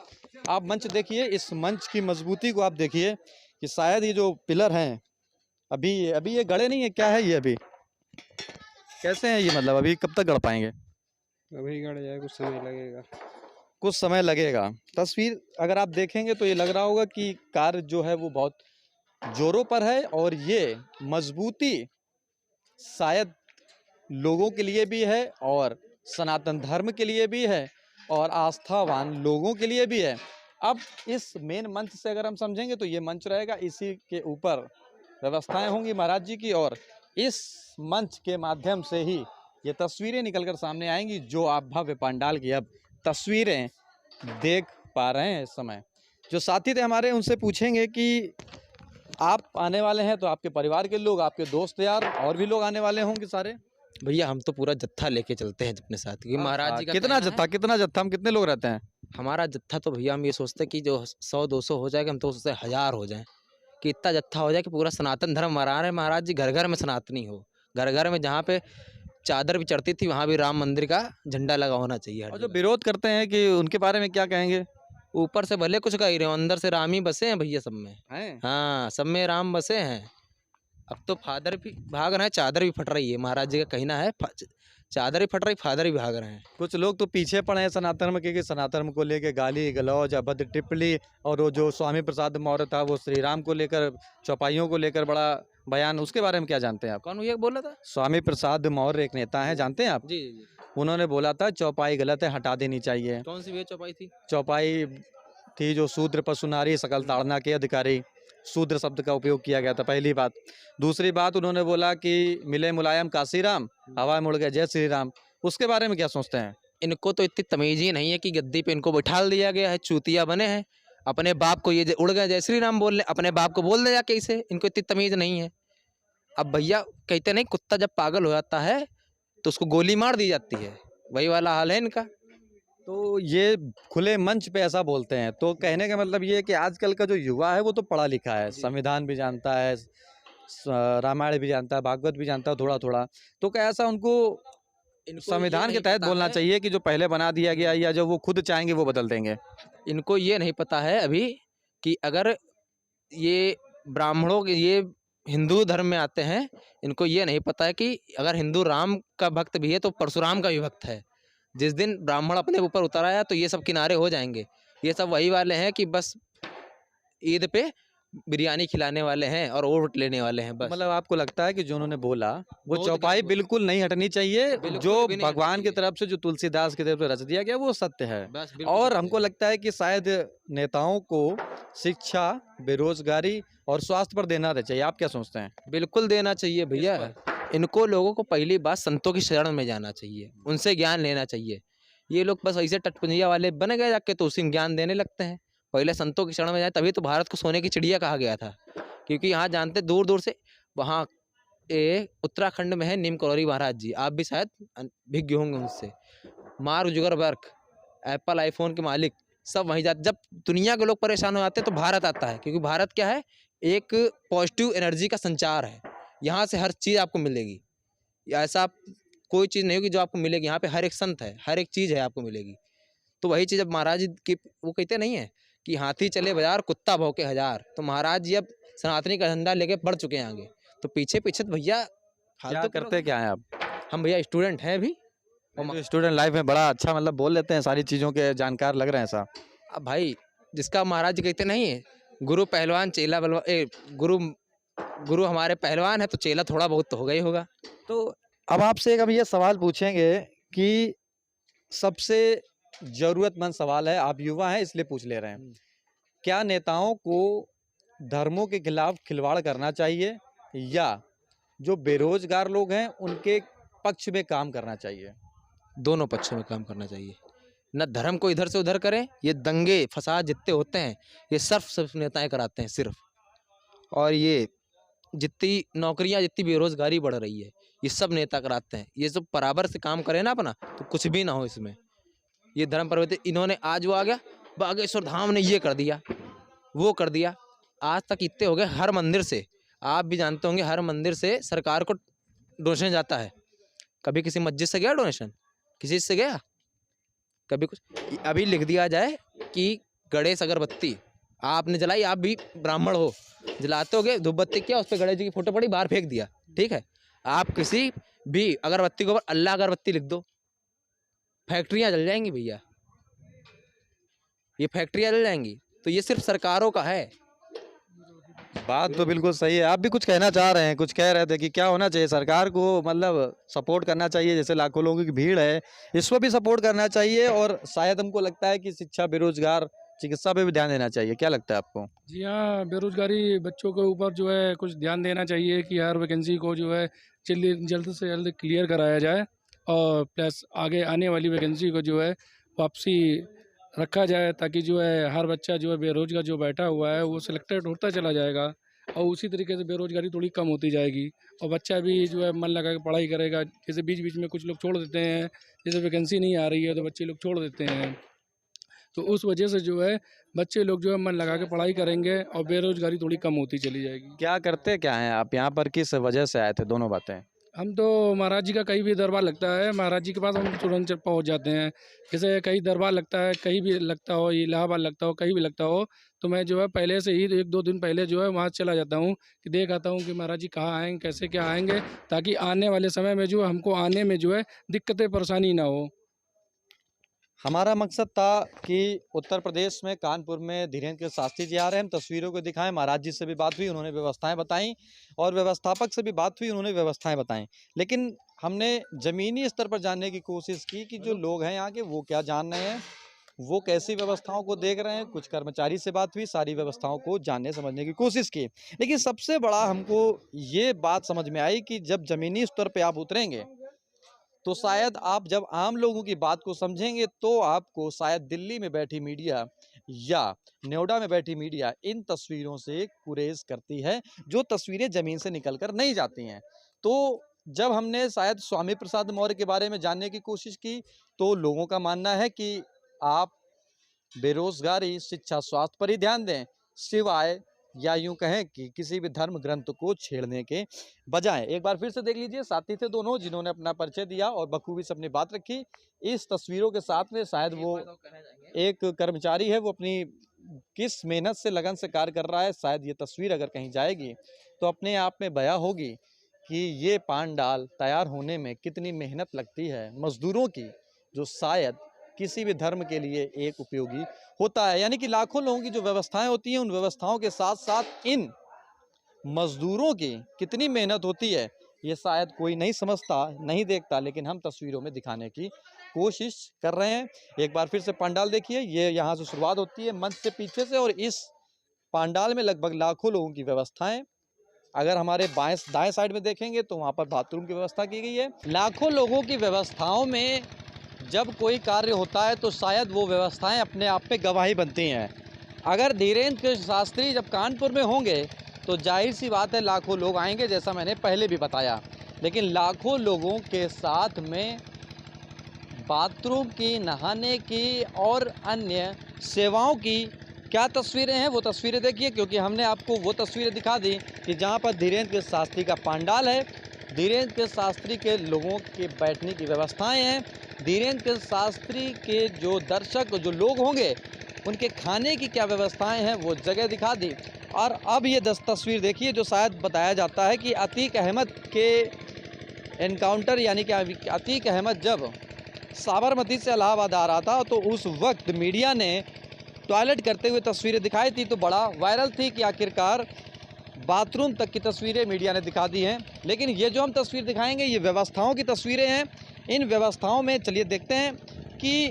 आप मंच देखिए, इस मंच की मजबूती को आप देखिए कि शायद ये जो पिलर हैं अभी ये गड़े नहीं है, क्या है ये अभी कैसे हैं ये, मतलब अभी कब तक गड़ पाएंगे? अभी गड़ जाए, कुछ समय लगेगा। कुछ समय लगेगा। तस्वीर अगर आप देखेंगे तो ये लग रहा होगा कि कार्य जो है वो बहुत जोरों पर है, और ये मजबूती शायद लोगों के लिए भी है और सनातन धर्म के लिए भी है और आस्थावान लोगों के लिए भी है। अब इस मेन मंच से अगर हम समझेंगे तो ये मंच रहेगा, इसी के ऊपर व्यवस्थाएं होंगी महाराज जी की, और इस मंच के माध्यम से ही ये तस्वीरें निकलकर सामने आएंगी जो आप भव्य पंडाल की अब तस्वीरें देख पा रहे हैं। इस समय जो साथी थे हमारे, उनसे पूछेंगे कि आप आने वाले हैं तो आपके परिवार के लोग, आपके दोस्त यार और भी लोग आने वाले होंगे सारे? भैया हम तो पूरा जत्था लेके चलते हैं अपने साथ, क्योंकि महाराज जी का कितना कहना है, जत्था हम कितने लोग रहते हैं? हमारा जत्था तो भैया हम ये सोचते हैं कि जो 100-200 हो जाएगा, हम तो उससे 1000 हो जाए, कि इतना जत्था हो जाए कि पूरा सनातन धर्म मरा रहे महाराज जी, घर घर में सनातनी हो, घर घर में जहाँ पे चादर भी चढ़ती थी वहाँ भी राम मंदिर का झंडा लगा होना चाहिए हर और जो जगह। विरोध करते हैं कि उनके बारे में क्या कहेंगे? ऊपर से भले कुछ कह रहे हो, अंदर से राम ही बसे हैं भैया सब में। हैं? हाँ, सब में राम बसे हैं। अब तो फादर भी भाग रहे हैं, चादर भी फट रही है, महाराज जी का कहना है चादर भी फट रही, फादर भी भाग रहे हैं। कुछ लोग तो पीछे पड़े हैं सनातन में, क्योंकि सनातन को लेके गाली गलौज, अभद्र टिप्पणी, और वो जो स्वामी प्रसाद मौर्य था वो श्री राम को लेकर, चौपाइयों को लेकर बड़ा बयान, उसके बारे में क्या जानते हैं आप? कौन भैया बोला था? स्वामी प्रसाद मौर्य एक नेता है, जानते हैं आप? जी जी जी। उन्होंने बोला था चौपाई गलत है, हटा देनी चाहिए। कौन सी भैया चौपाई थी? चौपाई थी जो शूद्र पशु नारी सकल ताड़ना के अधिकारी, शूद्र शब्द का उपयोग किया गया था, पहली बात। दूसरी बात उन्होंने बोला कि मिले मुलायम काशीराम, हवा मुड़ गए जय श्री राम। उसके बारे में क्या सोचते हैं? इनको तो इतनी तमीज ही नहीं है कि गद्दी पे इनको बिठाल दिया गया है, चूतिया बने हैं। अपने बाप को ये उड़ गए जय श्री राम बोल रहे, अपने बाप को बोल दे जाके इसे, इनको इतनी तमीज नहीं है। अब भैया कहते नहीं, कुत्ता जब पागल हो जाता है तो उसको गोली मार दी जाती है, वही वाला हाल है इनका। तो ये खुले मंच पे ऐसा बोलते हैं, तो कहने का मतलब ये है कि आजकल का जो युवा है वो तो पढ़ा लिखा है, संविधान भी जानता है, रामायण भी जानता है, भागवत भी जानता है थोड़ा थोड़ा, तो क्या ऐसा उनको संविधान के तहत बोलना चाहिए कि जो पहले बना दिया गया या जो वो खुद चाहेंगे वो बदल देंगे? इनको ये नहीं पता है अभी कि अगर ये ब्राह्मणों के, ये हिंदू धर्म में आते हैं, इनको ये नहीं पता है कि अगर हिंदू राम का भक्त भी है तो परशुराम का भी भक्त है। जिस दिन ब्राह्मण अपने ऊपर उतर आया तो ये सब किनारे हो जाएंगे। ये सब वही वाले हैं कि बस ईद पे बिरयानी खिलाने वाले हैं और वोट लेने वाले हैं बस। मतलब आपको लगता है कि जो उन्होंने बोला वो बहुत चौपाई गलत बिल्कुल नहीं हटनी चाहिए, बिल्कुल जो भी नहीं हटनी भगवान की चाहिए। तरफ से, जो तुलसीदास की तरफ से रच दिया गया वो सत्य है। बस बिल्कुल और सत्य हमको है। लगता है कि शायद नेताओं को शिक्षा, बेरोजगारी और स्वास्थ्य पर देना चाहिए। आप क्या सोचते हैं? बिल्कुल देना चाहिए भैया। इनको लोगों को पहली बात संतों की शरण में जाना चाहिए, उनसे ज्ञान लेना चाहिए। ये लोग बस ऐसे टटपुंजिया वाले बन गए जाके तो उसी में ज्ञान देने लगते हैं। पहले संतों की शरण में जाए, तभी तो भारत को सोने की चिड़िया कहा गया था। क्योंकि यहाँ जानते दूर दूर से, वहाँ उत्तराखंड में है नीम करौरी महाराज जी, आप भी शायद भिज्ञ होंगे उनसे। मार्क जुकरबर्ग, एप्पल आईफोन के मालिक, सब वहीं जाते। जब दुनिया के लोग परेशान हो जाते हैं तो भारत आता है, क्योंकि भारत क्या है, एक पॉजिटिव एनर्जी का संचार है। यहाँ से हर चीज़ आपको मिलेगी, ऐसा कोई चीज़ नहीं होगी जो आपको मिलेगी। यहाँ पे हर एक संत है, हर एक चीज़ है आपको मिलेगी। तो वही चीज़ अब महाराज जी की, वो कहते नहीं है कि हाथी चले बाजार कुत्ता भौंके हजार, तो महाराज जी अब सनातनी का झंडा लेके बढ़ चुके हैं आगे। तो पीछे पीछे तो भैया क्या करते क्या है आप? हम भैया स्टूडेंट हैं अभी। स्टूडेंट लाइफ में बड़ा अच्छा मतलब बोल लेते हैं, सारी चीज़ों के जानकार लग रहे हैं साहब। अब भाई जिसका महाराज जी कहते नहीं है, गुरु पहलवान चेला बलवान, गुरु हमारे पहलवान है तो चेला थोड़ा बहुत तो होगा ही होगा। तो अब आपसे एक ये सवाल पूछेंगे कि सबसे जरूरतमंद सवाल है, आप युवा हैं इसलिए पूछ ले रहे हैं, क्या नेताओं को धर्मों के खिलाफ खिलवाड़ करना चाहिए या जो बेरोजगार लोग हैं उनके पक्ष में काम करना चाहिए? दोनों पक्षों में काम करना चाहिए। न धर्म को इधर से उधर करें, ये दंगे फसाद जितने होते हैं ये सिर्फ नेताएं कराते हैं सिर्फ। और ये जितनी नौकरियां, जितनी बेरोजगारी बढ़ रही है, ये सब नेता कराते हैं। ये सब बराबर से काम करें ना अपना, तो कुछ भी ना हो इसमें। ये धर्म परिवर्तन, इन्होंने आज वो आ गया, बागेश्वर धाम ने ये कर दिया, वो कर दिया। आज तक इतने हो गए, हर मंदिर से, आप भी जानते होंगे, हर मंदिर से सरकार को डोनेशन जाता है। कभी किसी मस्जिद से गया डोनेशन? किसी से गया? कभी कुछ? अभी लिख दिया जाए कि गणेश अगरबत्ती आपने जलाई, आप भी ब्राह्मण हो, जलाते होगे धूप बत्ती, क्या उस पर गणेश जी की फोटो पड़ी, बाहर फेंक दिया, ठीक है। आप किसी भी अगरबत्ती के ऊपर अल्लाह अगरबत्ती लिख दो, फैक्ट्रियां जल जाएंगी भैया, ये फैक्ट्रियां जल जाएंगी। तो ये सिर्फ सरकारों का है। बात तो बिल्कुल सही है। आप भी कुछ कहना चाह रहे हैं, कुछ कह रहे थे कि क्या होना चाहिए सरकार को, मतलब सपोर्ट करना चाहिए, जैसे लाखों लोगों की भीड़ है इसको भी सपोर्ट करना चाहिए, और शायद हमको लगता है कि शिक्षा, बेरोजगार, चिकित्सा पे भी ध्यान देना चाहिए। क्या लगता है आपको? जी हाँ, बेरोजगारी बच्चों के ऊपर जो है कुछ ध्यान देना चाहिए कि हर वैकेंसी को जो है जल्द से जल्द क्लियर कराया जाए, और प्लस आगे आने वाली वैकेंसी को जो है वापसी रखा जाए, ताकि जो है हर बच्चा जो है बेरोजगार जो बैठा हुआ है वो सिलेक्टेड होता चला जाएगा, और उसी तरीके से बेरोजगारी थोड़ी कम होती जाएगी, और बच्चा भी जो है मन लगा के पढ़ाई करेगा। जैसे बीच बीच में कुछ लोग छोड़ देते हैं, जैसे वैकेंसी नहीं आ रही है तो बच्चे लोग छोड़ देते हैं, तो उस वजह से जो है बच्चे लोग जो है मन लगा के पढ़ाई करेंगे और बेरोजगारी थोड़ी कम होती चली जाएगी। क्या करते क्या हैं आप यहाँ पर, किस वजह से आए थे? दोनों बातें। हम तो महाराज जी का कहीं भी दरबार लगता है, महाराज जी के पास हम तुरंत पहुंच जाते हैं। जैसे कहीं दरबार लगता है, कहीं भी लगता हो, इलाहाबाद लगता हो, कहीं भी लगता हो, तो मैं जो है पहले से ही 1-2 दिन पहले जो है वहाँ चला जाता हूँ कि देख आता हूँ कि महाराज जी कहाँ आएंगे, कैसे क्या आएंगे, ताकि आने वाले समय में जो है हमको आने में जो है दिक्कतें परेशानी ना हो। हमारा मकसद था कि उत्तर प्रदेश में कानपुर में धीरेन्द्र शास्त्री जी आ रहे हैं, हम तस्वीरों को दिखाएं। महाराज जी से भी बात हुई, उन्होंने व्यवस्थाएं बताई, और व्यवस्थापक से भी बात हुई, उन्होंने व्यवस्थाएं बताई। लेकिन हमने ज़मीनी स्तर पर जानने की कोशिश की कि जो लोग हैं यहाँ के वो क्या जान रहे हैं, वो कैसी व्यवस्थाओं को देख रहे हैं। कुछ कर्मचारी से बात हुई, सारी व्यवस्थाओं को जानने समझने की कोशिश की। लेकिन सबसे बड़ा हमको ये बात समझ में आई कि जब ज़मीनी स्तर पर आप उतरेंगे तो शायद आप जब आम लोगों की बात को समझेंगे तो आपको शायद दिल्ली में बैठी मीडिया या नोएडा में बैठी मीडिया इन तस्वीरों से गुरेज करती है, जो तस्वीरें ज़मीन से निकलकर नहीं जाती हैं। तो जब हमने शायद स्वामी प्रसाद मौर्य के बारे में जानने की कोशिश की, तो लोगों का मानना है कि आप बेरोजगारी, शिक्षा, स्वास्थ्य पर ही ध्यान दें, सिवाय या यूं कहें कि किसी भी धर्म ग्रंथ को छेड़ने के बजाय। एक बार फिर से देख लीजिए, साथी थे दोनों जिन्होंने अपना परिचय दिया और बखूबी से अपनी बात रखी। इस तस्वीरों के साथ में शायद वो एक कर्मचारी है, वो अपनी किस मेहनत से, लगन से कार्य कर रहा है। शायद ये तस्वीर अगर कहीं जाएगी तो अपने आप में बयां होगी कि ये पांडाल तैयार होने में कितनी मेहनत लगती है मजदूरों की, जो शायद किसी भी धर्म के लिए एक उपयोगी होता है। यानी कि लाखों लोगों की जो व्यवस्थाएं होती हैं, उन व्यवस्थाओं के साथ साथ इन मजदूरों की कितनी मेहनत होती है, ये शायद कोई नहीं समझता, नहीं देखता, लेकिन हम तस्वीरों में दिखाने की कोशिश कर रहे हैं। एक बार फिर से पंडाल देखिए, ये यहाँ से शुरुआत होती है मंच से पीछे से, और इस पंडाल में लगभग लाखों लोगों की व्यवस्थाएं। अगर हमारे दाएं साइड में देखेंगे तो वहाँ पर बाथरूम की व्यवस्था की गई है। लाखों लोगों की व्यवस्थाओं में जब कोई कार्य होता है तो शायद वो व्यवस्थाएं अपने आप में गवाही बनती हैं। अगर धीरेन्द्र शास्त्री जब कानपुर में होंगे तो जाहिर सी बात है लाखों लोग आएंगे, जैसा मैंने पहले भी बताया। लेकिन लाखों लोगों के साथ में बाथरूम की, नहाने की और अन्य सेवाओं की क्या तस्वीरें हैं, वो तस्वीरें देखिए, क्योंकि हमने आपको वो तस्वीरें दिखा दी कि जहाँ पर धीरेन्द्र शास्त्री का पंडाल है, धीरेन्द्र शास्त्री के लोगों के बैठने की व्यवस्थाएं हैं, धीरेन्द्र शास्त्री के जो दर्शक, जो लोग होंगे, उनके खाने की क्या व्यवस्थाएं हैं, वो जगह दिखा दी। और अब ये तस्वीर देखिए, जो शायद बताया जाता है कि अतीक अहमद के एनकाउंटर, यानी कि अतीक अहमद जब साबरमती से इलाहाबाद आ रहा था तो उस वक्त मीडिया ने टॉयलेट करते हुए तस्वीरें दिखाई थी, तो बड़ा वायरल थी कि आखिरकार बाथरूम तक की तस्वीरें मीडिया ने दिखा दी हैं। लेकिन ये जो हम तस्वीर दिखाएंगे, ये व्यवस्थाओं की तस्वीरें हैं। इन व्यवस्थाओं में चलिए देखते हैं कि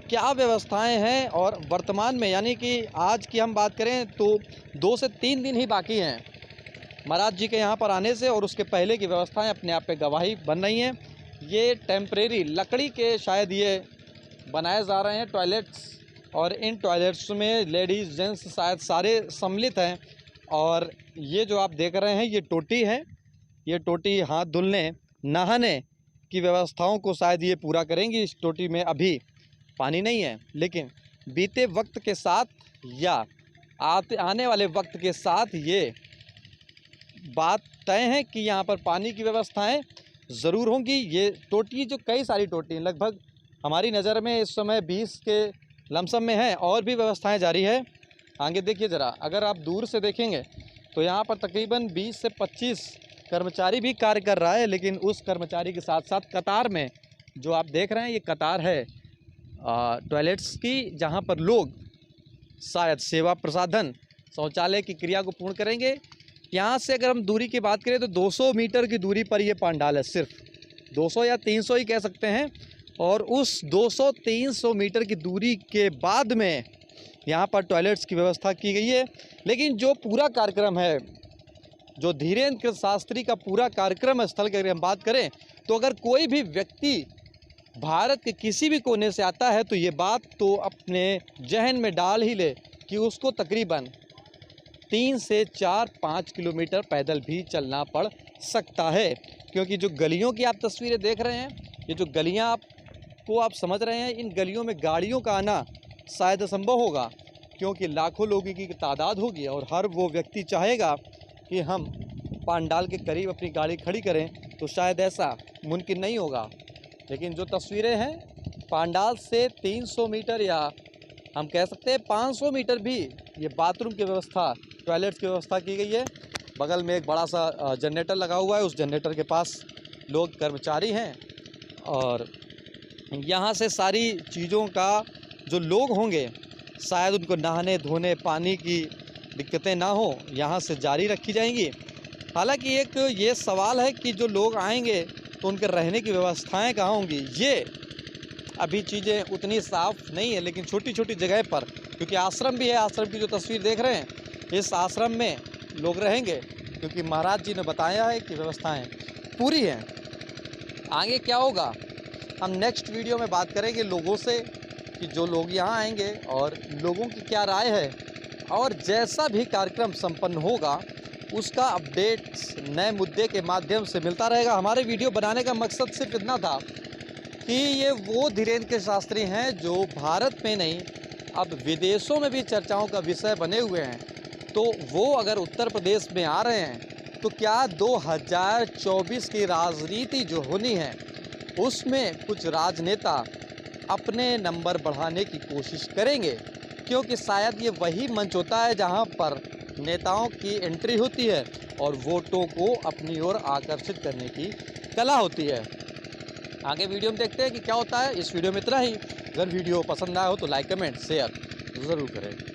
क्या व्यवस्थाएं हैं, और वर्तमान में, यानी कि आज की हम बात करें तो 2 से 3 दिन ही बाकी हैं महाराज जी के यहाँ पर आने से, और उसके पहले की व्यवस्थाएं अपने आप पे गवाही बन रही हैं। ये टेम्परेरी लकड़ी के शायद ये बनाए जा रहे हैं टॉयलेट्स, और इन टॉयलेट्स में लेडीज़ जेंट्स शायद सारे सम्मिलित हैं। और ये जो आप देख रहे हैं, ये टोटी है, ये टोटी हाथ धुलने, नहाने की व्यवस्थाओं को शायद ये पूरा करेंगी। इस टोटी में अभी पानी नहीं है, लेकिन बीते वक्त के साथ या आने वाले वक्त के साथ ये बात तय है कि यहाँ पर पानी की व्यवस्थाएं ज़रूर होंगी। ये टोटी जो कई सारी टोटी हैं, लगभग हमारी नज़र में इस समय 20 के लमसम में है, और भी व्यवस्थाएं जारी है। आगे देखिए ज़रा, अगर आप दूर से देखेंगे तो यहाँ पर तकरीबन 20 से 25 कर्मचारी भी कार्य कर रहा है, लेकिन उस कर्मचारी के साथ साथ कतार में जो आप देख रहे हैं ये कतार है टॉयलेट्स की, जहाँ पर लोग शायद सेवा प्रसाधन शौचालय की क्रिया को पूर्ण करेंगे। यहाँ से अगर हम दूरी की बात करें तो 200 मीटर की दूरी पर ये पंडाल है, सिर्फ 200 या 300 ही कह सकते हैं। और उस 200-300 मीटर की दूरी के बाद में यहाँ पर टॉयलेट्स की व्यवस्था की गई है। लेकिन जो पूरा कार्यक्रम है, जो धीरेन्द्र शास्त्री का पूरा कार्यक्रम स्थल की अगर हम बात करें तो अगर कोई भी व्यक्ति भारत के किसी भी कोने से आता है तो ये बात तो अपने जहन में डाल ही ले कि उसको तकरीबन 3 से 4-5 किलोमीटर पैदल भी चलना पड़ सकता है। क्योंकि जो गलियों की आप तस्वीरें देख रहे हैं, ये जो गलियां आप समझ रहे हैं, इन गलियों में गाड़ियों का आना शायद असंभव होगा, क्योंकि लाखों लोगों की तादाद होगी और हर वो व्यक्ति चाहेगा कि हम पंडाल के करीब अपनी गाड़ी खड़ी करें, तो शायद ऐसा मुमकिन नहीं होगा। लेकिन जो तस्वीरें हैं, पंडाल से 300 मीटर या हम कह सकते हैं 500 मीटर भी ये बाथरूम की व्यवस्था, टॉयलेट्स की व्यवस्था की गई है। बगल में एक बड़ा सा जनरेटर लगा हुआ है, उस जनरेटर के पास लोग कर्मचारी हैं और यहाँ से सारी चीज़ों का जो लोग होंगे शायद उनको नहाने धोने पानी की दिक्कतें ना हो, यहाँ से जारी रखी जाएंगी। हालांकि एक ये सवाल है कि जो लोग आएंगे तो उनके रहने की व्यवस्थाएं कहाँ होंगी, ये अभी चीज़ें उतनी साफ़ नहीं है। लेकिन छोटी छोटी जगह पर, क्योंकि आश्रम भी है, आश्रम की जो तस्वीर देख रहे हैं, इस आश्रम में लोग रहेंगे क्योंकि महाराज जी ने बताया है कि व्यवस्थाएं पूरी हैं। आगे क्या होगा हम नेक्स्ट वीडियो में बात करेंगे लोगों से कि जो लोग यहाँ आएंगे और लोगों की क्या राय है, और जैसा भी कार्यक्रम संपन्न होगा उसका अपडेट्स नए मुद्दे के माध्यम से मिलता रहेगा। हमारे वीडियो बनाने का मकसद सिर्फ इतना था कि ये वो धीरेन्द्र के शास्त्री हैं जो भारत में नहीं अब विदेशों में भी चर्चाओं का विषय बने हुए हैं। तो वो अगर उत्तर प्रदेश में आ रहे हैं तो क्या 2024 की राजनीति जो होनी है उसमें कुछ राजनेता अपने नंबर बढ़ाने की कोशिश करेंगे, क्योंकि शायद ये वही मंच होता है जहां पर नेताओं की एंट्री होती है और वोटों को अपनी ओर आकर्षित करने की कला होती है। आगे वीडियो में देखते हैं कि क्या होता है। इस वीडियो में इतना ही। अगर वीडियो पसंद आया हो तो लाइक कमेंट शेयर ज़रूर करें।